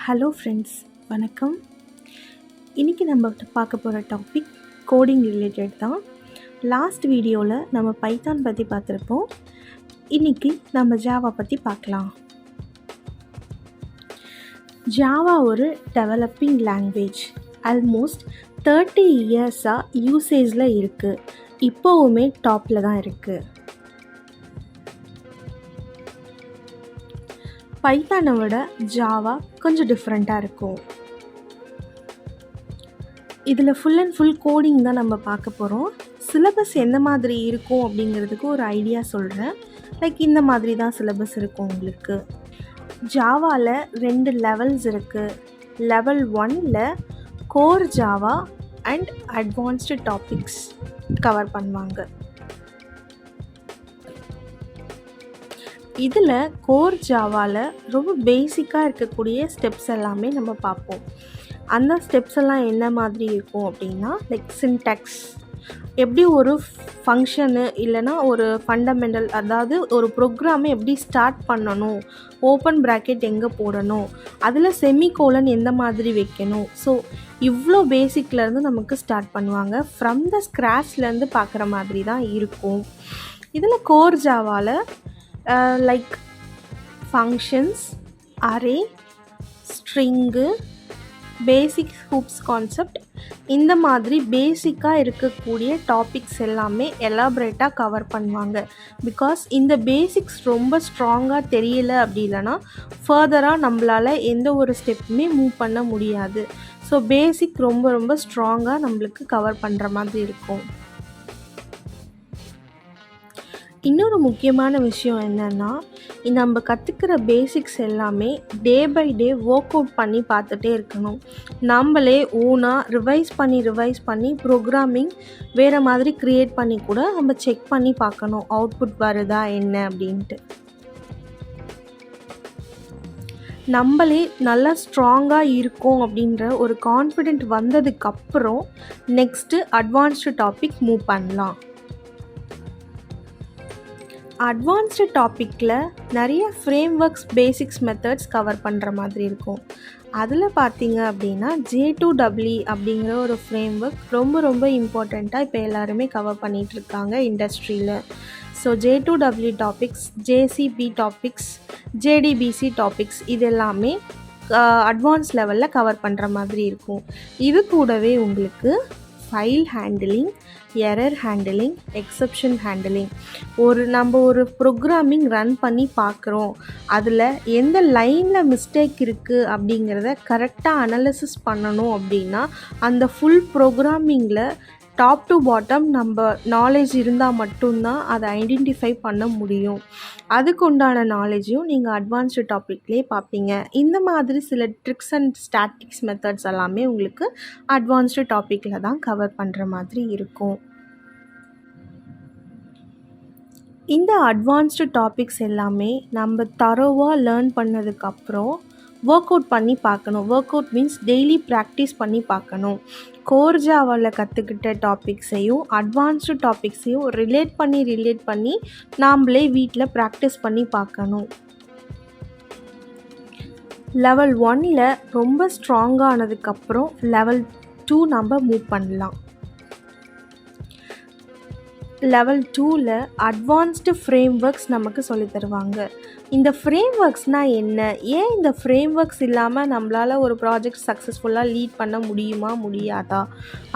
Hello friends, வணக்கம். இன்றைக்கி நம்ம பார்க்க போகிற டாபிக் கோடிங் ரிலேட்டட் தான். லாஸ்ட் வீடியோவில் நம்ம பைத்தான் பற்றி பார்த்துருப்போம். இன்றைக்கி நம்ம ஜாவா பற்றி பார்க்கலாம். ஜாவா ஒரு டெவலப்பிங் லாங்குவேஜ். ஆல்மோஸ்ட் 30 இயர்ஸாக யூசேஜில் இருக்குது. இப்போவுமே டாப்பில் தான் இருக்குது. பைத்தானை விட ஜாவா கொஞ்சம் டிஃப்ரெண்ட்டாக இருக்கும். இதில் ஃபுல் அண்ட் ஃபுல் கோடிங் தான் நம்ம பார்க்க போகிறோம். சிலபஸ் எந்த மாதிரி இருக்கும் அப்படிங்கிறதுக்கு ஒரு ஐடியா சொல்கிறேன். இந்த மாதிரி தான் சிலபஸ் இருக்கும் உங்களுக்கு. ஜாவாவில் 2 லெவல்ஸ் இருக்குது. லெவல் 1ல் core Java and advanced topics cover பண்ணுவாங்க. இதில் கோர் ஜாவாவில் ரொம்ப பேசிக்காக இருக்கக்கூடிய ஸ்டெப்ஸ் எல்லாமே நம்ம பார்ப்போம். அந்த ஸ்டெப்ஸ் எல்லாம் என்ன மாதிரி இருக்கும் அப்படின்னா, சின்டாக்ஸ், எப்படி ஒரு ஃபங்க்ஷனு இல்லைனா ஒரு ஃபண்டமெண்டல், அதாவது ஒரு ப்ரோக்ராமை எப்படி ஸ்டார்ட் பண்ணணும், ஓப்பன் ப்ராக்கெட் எங்கே போடணும், அதில் செமிகோலன் எந்த மாதிரி வைக்கணும். ஸோ இவ்வளோ பேசிக்லேருந்து நமக்கு ஸ்டார்ட் பண்ணுவாங்க. ஃப்ரம் த ஸ்க்ராட்ச்லேருந்து பார்க்குற மாதிரி தான் இருக்கும். இதில் கோர் ஜாவாவில் ஃபங்க்ஷன்ஸ், அரே, ஸ்ட்ரிங்கு, பேசிக் ஹூப்ஸ் கான்செப்ட், இந்த மாதிரி பேசிக்காக இருக்கக்கூடிய டாபிக்ஸ் எல்லாமே எலாபரேட்டாக கவர் பண்ணுவாங்க. பிகாஸ் இந்த பேசிக்ஸ் ரொம்ப ஸ்ட்ராங்காக தெரியல அப்படி இல்லைன்னா ஃபர்தராக நம்மளால் எந்த ஒரு ஸ்டெப்புமே மூவ் பண்ண முடியாது. ஸோ பேசிக் ரொம்ப ரொம்ப ஸ்ட்ராங்காக நம்மளுக்கு கவர் பண்ணுற மாதிரி இருக்கும். இன்னொரு முக்கியமான விஷயம் என்னென்னா, நம்ம கற்றுக்கிற பேசிக்ஸ் எல்லாமே day by day work out பண்ணி பார்த்துட்டே இருக்கணும். நம்மளே ஓனாக ரிவைஸ் பண்ணி ப்ரோக்ராமிங் வேறு மாதிரி க்ரியேட் பண்ணி கூட நம்ம செக் பண்ணி பார்க்கணும், அவுட்புட் வருதா என்ன அப்படின்ட்டு. நம்மளே நல்லா ஸ்ட்ராங்காக இருக்கோம் அப்படின்ற ஒரு கான்ஃபிடென்ட் வந்ததுக்கப்புறம் நெக்ஸ்ட்டு அட்வான்ஸ்டு டாபிக் மூவ் பண்ணலாம். அட்வான்ஸ்டு டாப்பிக்கில் நிறைய frame works, basics, methods cover பண்ணுற மாதிரி இருக்கும். அதில் பார்த்தீங்க அப்படின்னா J2EE அப்படிங்கிற ஒரு ஃப்ரேம் ஒர்க் ரொம்ப ரொம்ப இம்பார்ட்டண்ட்டாக இப்போ எல்லாருமே கவர் பண்ணிகிட்ருக்காங்க இண்டஸ்ட்ரியில். So J2EE topics, JCP topics, JDBC topics, இது எல்லாமே அட்வான்ஸ் லெவலில் கவர் பண்ணுற மாதிரி இருக்கும். இது கூடவே உங்களுக்கு file handling, error handling, exception handling, நம்ம ஒரு ப்ரோக்ராமிங் ரன் பண்ணி பார்க்குறோம், அதில் எந்த லைனில் மிஸ்டேக் இருக்குது அப்படிங்கிறத கரெக்டாக அனலிசிஸ் பண்ணணும் அப்படின்னா அந்த ஃபுல் ப்ரோக்ராமிங்கில் டாப் டு பாட்டம் நம்ம நாலேஜ் இருந்தால் மட்டும்தான் அதை ஐடென்டிஃபை பண்ண முடியும். அதுக்கு உண்டான நாலேஜையும் நீங்கள் அட்வான்ஸ்டு டாப்பிக்லேயே பார்ப்பீங்க. இந்த மாதிரி சில ட்ரிக்ஸ் அண்ட் ஸ்டாட்டிக்ஸ் மெத்தட்ஸ் எல்லாமே உங்களுக்கு அட்வான்ஸ்டு டாப்பிக்கில் தான் கவர் பண்ணுற மாதிரி இருக்கும். இந்த அட்வான்ஸ்டு டாபிக்ஸ் எல்லாமே நம்ம தரோவாக லேர்ன் பண்ணதுக்கப்புறம் ஒர்க் அவுட் பண்ணி பார்க்கணும். Work out means daily practice பண்ணி பார்க்கணும். கோர் ஜாவாவில் கற்றுக்கிட்ட டாபிக்ஸையும் அட்வான்ஸ்டு டாபிக்ஸையும் ரிலேட் பண்ணி நாம்ளே வீட்டில் ப்ராக்டிஸ் பண்ணி பார்க்கணும். லெவல் 1ல் ரொம்ப ஸ்ட்ராங்கானதுக்கப்புறம் லெவல் 2 நம்ம மூவ் பண்ணலாம். லெவல் 2ல் அட்வான்ஸ்டு ஃப்ரேம் ஒர்க்ஸ் நமக்கு சொல்லித் தருவாங்க. இந்த ஃப்ரேம் ஒர்க்ஸ்னால் என்ன, ஏன் இந்த ஃப்ரேம் ஒர்க்ஸ் இல்லாமல் நம்மளால் ஒரு ப்ராஜெக்ட் சக்ஸஸ்ஃபுல்லாக லீட் பண்ண முடியாதா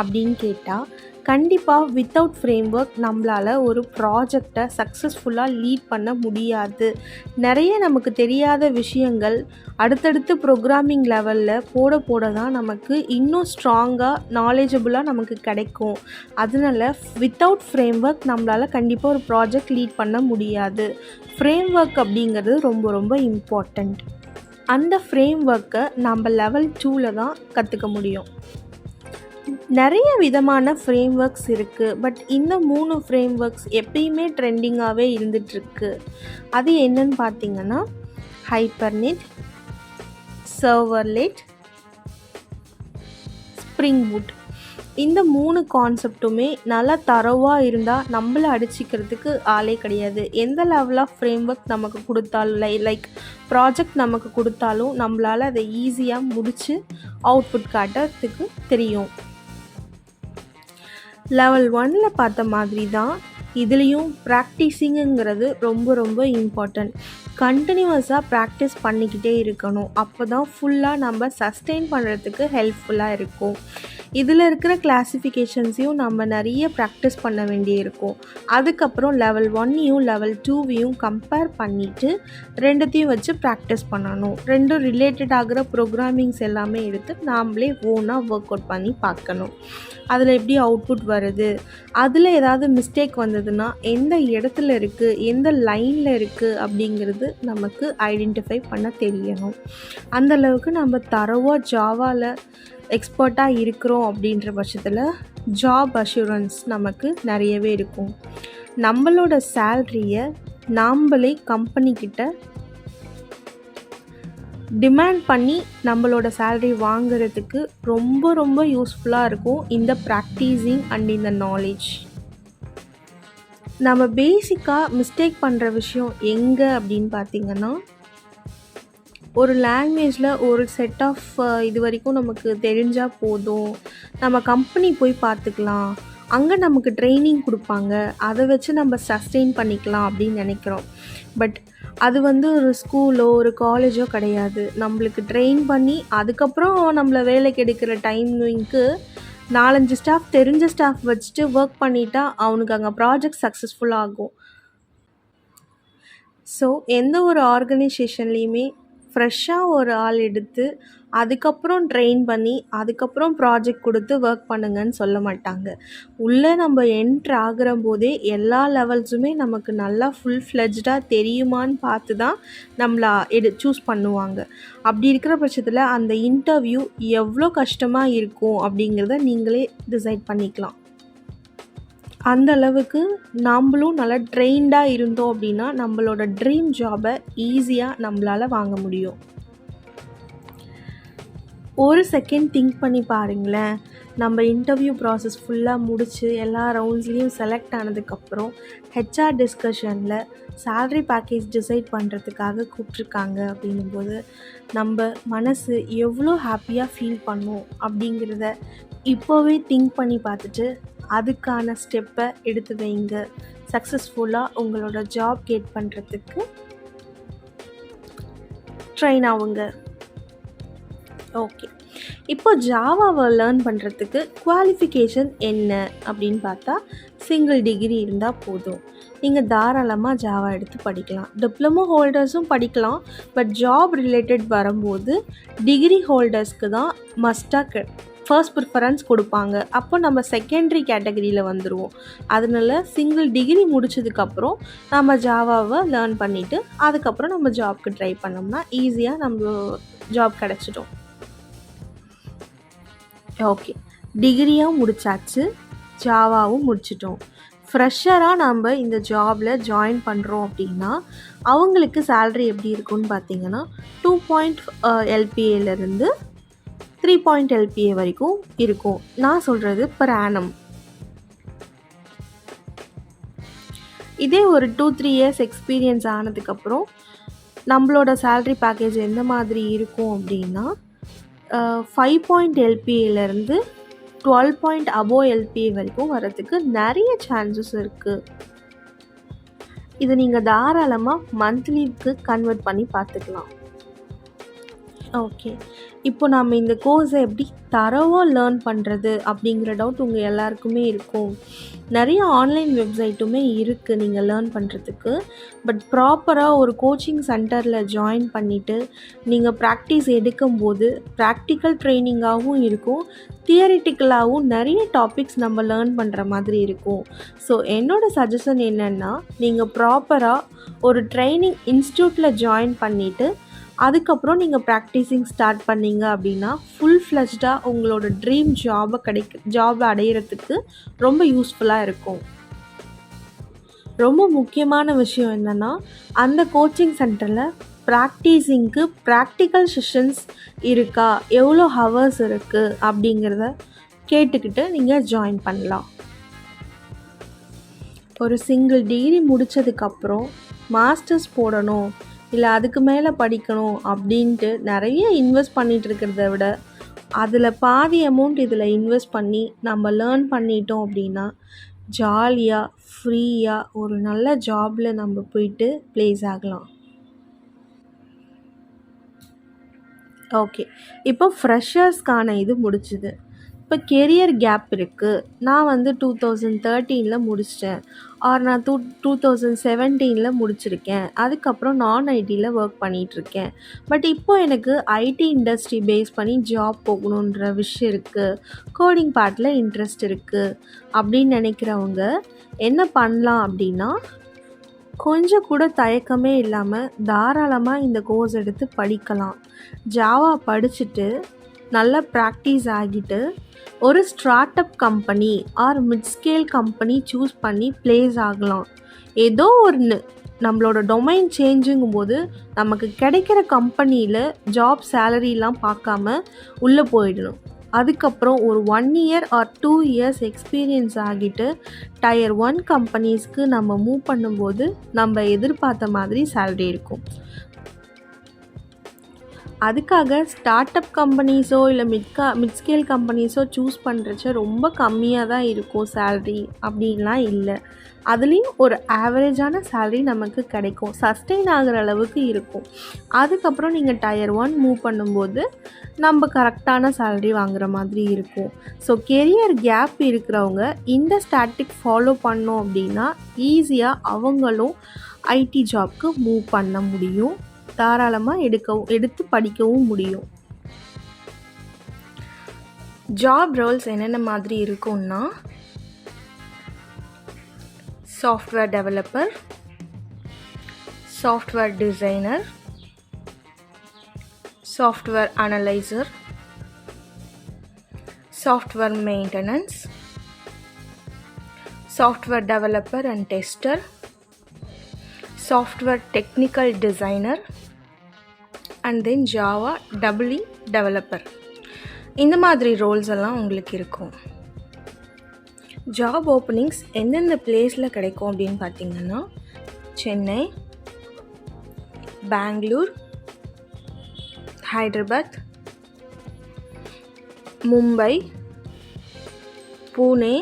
அப்படின்னு கேட்டால், கண்டிப்பாக வித்தவுட் ஃப்ரேம் ஒர்க் நம்மளால் ஒரு ப்ராஜெக்டை சக்ஸஸ்ஃபுல்லாக லீட் பண்ண முடியாது. நிறைய நமக்கு தெரியாத விஷயங்கள் அடுத்தடுத்து ப்ரோக்ராமிங் லெவலில் போட தான் நமக்கு இன்னும் ஸ்ட்ராங்காக நாலேஜபிளாக நமக்கு கிடைக்கும். அதனால் வித்தவுட் ஃப்ரேம் ஒர்க் நம்மளால் கண்டிப்பாக ஒரு ப்ராஜெக்ட் லீட் பண்ண முடியாது. ஃப்ரேம் ஒர்க் அப்படிங்கிறது ரொம்ப ரொம்ப இம்பார்ட்டண்ட். அந்த ஃப்ரேம் ஒர்க்கை நம்ம லெவல் 2ல் தான் கற்றுக்க முடியும். நிறைய விதமான ஃப்ரேம் ஒர்க்ஸ் இருக்குது. பட் இந்த 3 ஃப்ரேம் ஒர்க்ஸ் எப்பயுமே ட்ரெண்டிங்காகவே இருந்துகிட்ருக்கு. அது என்னன்னு பார்த்தீங்கன்னா, ஹைப்பர்நெட், சர்வர்லெட், ஸ்ப்ரிங் பூட். இந்த 3 கான்செப்ட்டுமே நல்லா தரோவா இருந்தால் நம்மள அடிச்சிக்கிறதுக்கு ஆளே கிடையாது. எந்த லெவல் ஆஃப் ஃப்ரேம் ஒர்க் நமக்கு கொடுத்தாலும் லைக் ப்ராஜெக்ட் நமக்கு கொடுத்தாலும் நம்மளால் அதை ஈஸியாக முடித்து அவுட்புட் காட்டுறதுக்கு தெரியும். லெவல் 1ல் பார்த்த மாதிரி தான் இதுலேயும் ப்ராக்டிஸிங்குங்கிறது ரொம்ப ரொம்ப இம்பார்ட்டண்ட். கண்டினியூவஸாக ப்ராக்டிஸ் பண்ணிக்கிட்டே இருக்கணும். அப்போ தான் ஃபுல்லாக நம்ம சஸ்டெயின் பண்ணுறதுக்கு ஹெல்ப்ஃபுல்லாக இருக்கும். இதில் இருக்கிற கிளாஸிஃபிகேஷன்ஸையும் நம்ம நிறைய ப்ராக்டிஸ் பண்ண வேண்டியிருக்கும். அதுக்கப்புறம் லெவல் 1ஐயும் லெவல் 2வையும் கம்பேர் பண்ணிவிட்டு ரெண்டுத்தையும் வச்சு ப்ராக்டிஸ் பண்ணணும். ரெண்டும் ரிலேட்டட் ஆகிற ப்ரோக்ராமிங்ஸ் எல்லாமே எடுத்து நாம்ளே ஓனாக ஒர்க் அவுட் பண்ணி பார்க்கணும். அதில் எப்படி அவுட்புட் வருது, அதில் ஏதாவது மிஸ்டேக் வந்ததுன்னா எந்த இடத்துல இருக்குது, எந்த லைனில் இருக்குது அப்படிங்கிறது நமக்கு ஐடென்டிஃபை பண்ண தெரியணும். அந்தளவுக்கு நம்ம தரோவாக ஜாவாவில் எக்ஸ்பர்ட்டாக இருக்கிறோம் அப்படின்ற பட்சத்தில் ஜாப் அஷூரன்ஸ் நமக்கு நிறையவே இருக்கும். நம்மளோட சேல்ரியை நாம்ளே கம்பெனிக்கிட்ட டிமாண்ட் பண்ணி நம்மளோட சேல்ரி வாங்குறதுக்கு ரொம்ப ரொம்ப யூஸ்ஃபுல்லாக இருக்கும் இந்த ப்ராக்டிஸிங் அண்ட் இந்த நாலேஜ். நம்ம பேசிக்காக மிஸ்டேக் பண்ணுற விஷயம் எங்கே அப்படின்னு பார்த்திங்கன்னா, ஒரு லாங்குவேஜில் ஒரு செட் ஆஃப் இது வரைக்கும் நமக்கு தெரிஞ்சால் போதும், நம்ம கம்பெனி போய் பார்த்துக்கலாம், அங்கே நமக்கு ட்ரைனிங் கொடுப்பாங்க, அதை வச்சு நம்ம சஸ்டெயின் பண்ணிக்கலாம் அப்படின்னு நினைக்கிறோம். பட் அது ஒரு ஸ்கூலோ ஒரு காலேஜோ கிடையாது. நம்மளுக்கு ட்ரெயின் பண்ணி அதுக்கப்புறம் நம்மளை வேலைக்கு எடுக்கிற டைமிங்க்கு 4-5 ஸ்டாஃப் தெரிஞ்ச ஸ்டாஃப் வச்சுட்டு ஒர்க் பண்ணிட்டா அவனுக்கு அங்கே ப்ராஜெக்ட் சக்ஸஸ்ஃபுல் ஆகும். ஸோ எந்த ஒரு ஆர்கனைசேஷன்லேயுமே ஃப்ரெஷ்ஷாக ஒரு ஆள் எடுத்து அதுக்கப்புறம் ட்ரெயின் பண்ணி அதுக்கப்புறம் ப்ராஜெக்ட் கொடுத்து ஒர்க் பண்ணுங்கன்னு சொல்ல மாட்டாங்க. உள்ளே நம்ம என்ட்ரு ஆகிற போதே எல்லா லெவல்ஸுமே நமக்கு நல்லா ஃபுல் ஃப்ளெஜ்டாக தெரியுமான்னு பார்த்து தான் நம்மளை சூஸ் பண்ணுவாங்க. அப்படி இருக்கிற பட்சத்தில் அந்த இன்டர்வியூ எவ்வளோ கஷ்டமாக இருக்கும் அப்படிங்கிறத நீங்களே டிசைட் பண்ணிக்கலாம். அந்த அளவுக்கு நாம்ளும் நல்லா ட்ரெயின்டாக இருந்தோம் அப்படின்னா நம்மளோட ட்ரீம் ஜாபை ஈஸியாக நம்மளால் வாங்க முடியும். ஒரு செகண்ட் திங்க் பண்ணி பாருங்களேன். நம்ம இன்டர்வியூ ப்ராசஸ் ஃபுல்லாக முடித்து எல்லா ரவுண்ட்ஸ்லேயும் செலக்ட் ஆனதுக்கப்புறம் ஹெச்ஆர் டிஸ்கஷனில் சேல்ரி பேக்கேஜ் டிசைட் பண்ணுறதுக்காக கூப்பிட்ருக்காங்க அப்படிங்கும்போது நம்ம மனசு எவ்வளோ ஹாப்பியாக ஃபீல் பண்ணும் அப்படிங்கிறத இப்போவே திங்க் பண்ணி பார்த்துட்டு அதுக்கான ஸ்டெப்பை எடுத்து வைங்க. சக்ஸஸ்ஃபுல்லாக உங்களோட ஜாப் கெட் பண்ணுறதுக்கு ட்ரெயின் ஆகுங்க. ஓகே, இப்போ ஜாவாவை லேர்ன் பண்ணுறதுக்கு குவாலிஃபிகேஷன் என்ன அப்படின்னு பார்த்தா சிங்கிள் டிகிரி இருந்தால் போதும். நீங்கள் தாராளமாக ஜாவா எடுத்து படிக்கலாம். டிப்ளமோ ஹோல்டர்ஸும் படிக்கலாம். பட் ஜாப் ரிலேட்டட் வரும்போது டிகிரி ஹோல்டர்ஸ்க்கு தான் மஸ்ட்டாக ஃபர்ஸ்ட் ப்ரிஃபரன்ஸ் கொடுப்பாங்க. அப்போ நம்ம செகண்டரி கேட்டகரியில் வந்துடுவோம். அதனால சிங்கிள் டிகிரி முடித்ததுக்கப்புறம் நம்ம ஜாவாவை லேர்ன் பண்ணிவிட்டு அதுக்கப்புறம் நம்ம ஜாப்க்கு ட்ரை பண்ணோம்னா ஈஸியாக நம்ம ஜாப் கிடச்சிட்டோம். ஓகே, டிகிரியும் முடித்தாச்சு, ஜாவாவும் முடிச்சிட்டோம். ஃப்ரெஷராக நம்ம இந்த ஜாபில் ஜாயின் பண்ணுறோம் அப்படின்னா அவங்களுக்கு சேல்ரி எப்படி இருக்குன்னு பார்த்தீங்கன்னா 2 LPAலேருந்து 3 LPA வரைக்கும் இருக்கும். நான் சொல்கிறது per annum. இதே ஒரு 2-3 years எக்ஸ்பீரியன்ஸ் ஆனதுக்கப்புறம் நம்மளோட சேல்ரி பேக்கேஜ் எந்த மாதிரி இருக்கும் அப்படின்னா 5 LPAலேருந்து 12 above LPA வரைக்கும் வரதுக்கு நிறைய சான்சஸ் இருக்குது. இதை நீங்கள் தாராளமாக மந்த்லிக்கு கன்வெர்ட் பண்ணி பார்த்துக்கலாம். ஓகே, இப்போ நம்ம இந்த கோர்ஸை எப்படி தரோவாக லேர்ன் பண்ணுறது அப்படிங்கிற டவுட் உங்கள் எல்லாருக்குமே இருக்கும். நிறைய ஆன்லைன் வெப்சைட்டுமே இருக்குது நீங்கள் லேர்ன் பண்ணுறதுக்கு. பட் ப்ராப்பராக ஒரு கோச்சிங் சென்டரில் ஜாயின் பண்ணிவிட்டு நீங்கள் ப்ராக்டிஸ் எடுக்கும்போது ப்ராக்டிக்கல் ட்ரைனிங்காகவும் இருக்கும், தியரிட்டிக்கலாகவும் நிறைய டாபிக்ஸ் நம்ம லேர்ன் பண்ணுற மாதிரி இருக்கும். ஸோ என்னோடய சஜஷன் என்னென்னா, நீங்கள் ப்ராப்பராக ஒரு ட்ரைனிங் இன்ஸ்டியூட்டில் ஜாயின் பண்ணிவிட்டு அதுக்கப்புறம் நீங்கள் ப்ராக்டிஸிங் ஸ்டார்ட் பண்ணிங்க அப்படின்னா ஃபுல் ஃப்ளெஜ்டாக உங்களோட ட்ரீம் ஜாபை அடையிறதுக்கு ரொம்ப யூஸ்ஃபுல்லாக இருக்கும். ரொம்ப முக்கியமான விஷயம் என்னென்னா, அந்த கோச்சிங் சென்டரில் ப்ராக்டிஸிங்க்கு ப்ராக்டிக்கல் செஷன்ஸ் இருக்கா, எவ்வளோ ஹவர்ஸ் இருக்குது அப்படிங்கிறத கேட்டுக்கிட்டு நீங்கள் ஜாயின் பண்ணலாம். ஒரு சிங்கிள் டிகிரி முடித்ததுக்கப்புறம் மாஸ்டர்ஸ் போடணும் இல்லை அதுக்கு மேலே படிக்கணும் அப்படின்ட்டு நிறைய இன்வெஸ்ட் பண்ணிகிட்டு இருக்கிறத விட அதில் பாதி அமௌண்ட் இதில் இன்வெஸ்ட் பண்ணி நம்ம லேர்ன் பண்ணிட்டோம் அப்படின்னா ஜாலியாக ஃப்ரீயாக ஒரு நல்ல ஜாபில் நம்ம போயிட்டு ப்ளேஸ் ஆகலாம். ஓகே, இப்போ ஃப்ரெஷர்ஸ்க்கான இது முடிச்சுது. இப்போ கெரியர் கேப் இருக்குது. நான் வந்து 2013 முடிச்சிட்டேன், ஆர் நான் 2017 முடிச்சிருக்கேன். அதுக்கப்புறம் நான் ஐடியில் ஒர்க் பண்ணிகிட்ருக்கேன். பட் இப்போ எனக்கு ஐடி இண்டஸ்ட்ரி பேஸ் பண்ணி ஜாப் போகணுன்ற விஷயம் இருக்குது, கோடிங் பார்ட்டில் இன்ட்ரெஸ்ட் இருக்குது அப்படின்னு நினைக்கிறவங்க என்ன பண்ணலாம் அப்படின்னா, கொஞ்சம் கூட தயக்கமே இல்லாமல் தாராளமாக இந்த கோர்ஸ் எடுத்து படிக்கலாம். ஜாவா படிச்சுட்டு நல்லா ப்ராக்டிஸ் ஆகிட்டு ஒரு start up company or mid scale company choose பண்ணி ப்ளேஸ் ஆகலாம். ஏதோ ஒன்று நம்மளோட டொமைன் சேஞ்சுங்கும் போது நமக்கு கிடைக்கிற கம்பெனியில் ஜாப் சேலரிலாம் பார்க்காம உள்ளே போயிடணும். அதுக்கப்புறம் ஒரு 1 இயர் ஆர் 2 இயர்ஸ் எக்ஸ்பீரியன்ஸ் ஆகிட்டு டயர் 1 கம்பெனிஸ்க்கு நம்ம மூவ் பண்ணும்போது நம்ம எதிர்பார்த்த மாதிரி சேலரி இருக்கும். அதுக்காக ஸ்டார்ட் அப் கம்பெனிஸோ இல்லை மிட் ஸ்கேல் கம்பெனிஸோ சூஸ் பண்ணுறச்ச ரொம்ப கம்மியாக தான் இருக்கும் சேல்ரி அப்படின்லாம் இல்லை. அதுலேயும் ஒரு ஆவரேஜான சேல்ரி நமக்கு கிடைக்கும், சஸ்டெயின் ஆகிற அளவுக்கு இருக்கும். அதுக்கப்புறம் நீங்கள் டயர் 1 மூவ் பண்ணும்போது நம்ம கரெக்டான சேல்ரி வாங்குகிற மாதிரி இருக்கும். ஸோ கெரியர் கேப் இருக்கிறவங்க இந்த ஸ்டாட்டிக் ஃபாலோ பண்ணோம் அப்படின்னா ஈஸியாக அவங்களும் ஐடி ஜாப்க்கு மூவ் பண்ண முடியும், தாராளமாக எடுத்து படிக்கவும் முடியும். ஜாப் ரோல்ஸ் என்னென்ன மாதிரி இருக்கும்னா, software developer, software designer, software analyser, software maintenance, software developer and tester, software technical designer, and then Java double E developer. இந்த மாதிரி ரோல்ஸ் எல்லாம் உங்களுக்கு இருக்கும். ஜாப் ஓப்பனிங்ஸ் எந்தெந்த பிளேஸில் கிடைக்கும் அப்படின்னு பார்த்தீங்கன்னா, Chennai, Bangalore, Hyderabad, Mumbai, Pune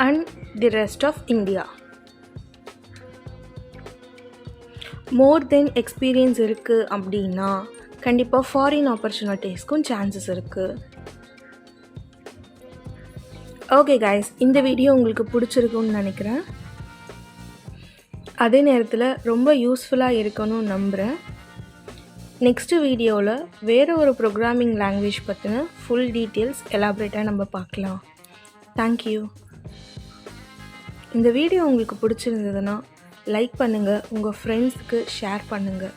and the rest of India. More then experience இருக்குது அப்படின்னா கண்டிப்பாக ஃபாரின் ஆப்பர்ச்சுனிட்டிஸ்க்கும் சான்சஸ் இருக்குது. ஓகே கைஸ், இந்த வீடியோ உங்களுக்கு பிடிச்சிருக்குன்னு நினைக்கிறேன். அதே நேரத்தில் ரொம்ப யூஸ்ஃபுல்லாக இருக்கணும்னு நம்புகிறேன். நெக்ஸ்ட்டு வீடியோவில் வேறு ஒரு ப்ரோக்ராமிங் லாங்குவேஜ் பற்றின ஃபுல் டீட்டெயில்ஸ் எலாபரேட்டாக நம்ம பார்க்கலாம். தேங்க்யூ. இந்த வீடியோ உங்களுக்கு பிடிச்சிருந்ததுன்னா லைக் பண்ணுங்கள், உங்கள் ஃப்ரெண்ட்ஸ்க்கு ஷேர் பண்ணுங்கள்.